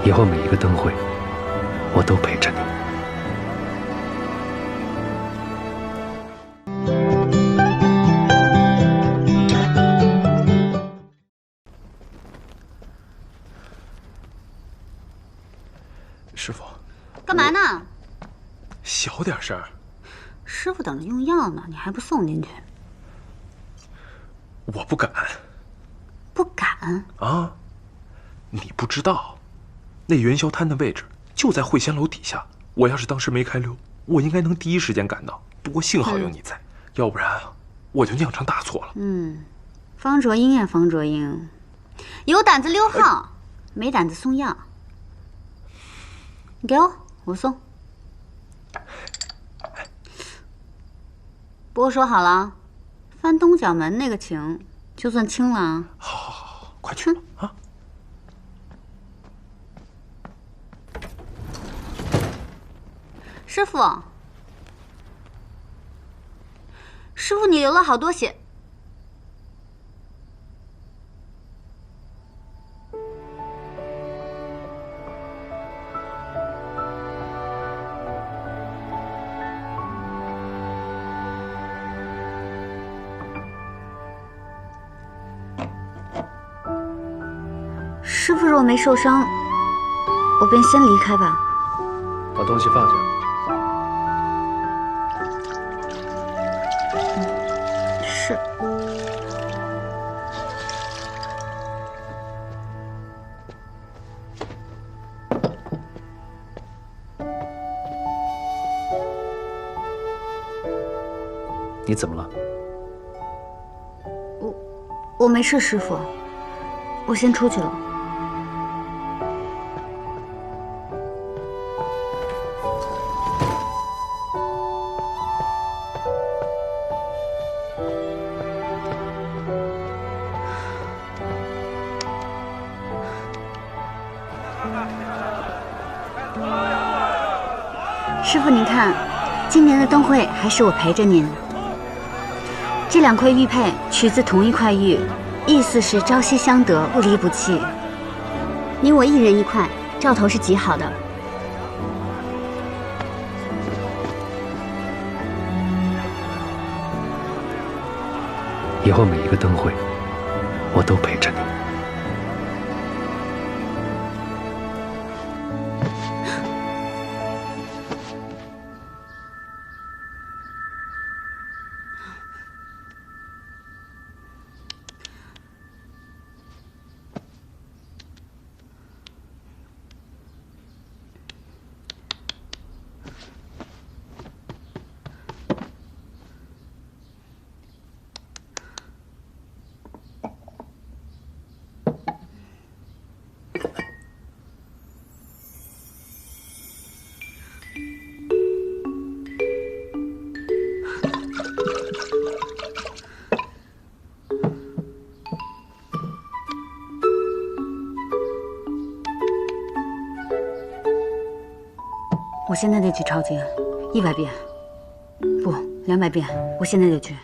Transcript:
以后每一个灯会，我都陪着你。师傅，干嘛呢？小点声。师傅等着用药呢，你还不送进去？我不敢。不敢啊？你不知道，那元宵摊的位置就在会仙楼底下。我要是当时没开溜，我应该能第一时间赶到。不过幸好有你在，要不然我就酿成大错了。方卓英呀，方卓英，有胆子溜号，没胆子送药。你给我送。不过说好了，翻东角门那个情就算清了啊。好，快去吧啊！师傅，师傅，你流了好多血。师傅若没受伤，我便先离开吧。把东西放下。是。你怎么了？我没事，师傅，我先出去了。师傅，您看，今年的灯会还是我陪着您。这2块玉佩取自同一块玉，意思是朝夕相得，不离不弃。你我一人1块，兆头是极好的。以后每一个灯会，我都陪着你。我现在就去抄经，100遍，不，200遍，我现在就去。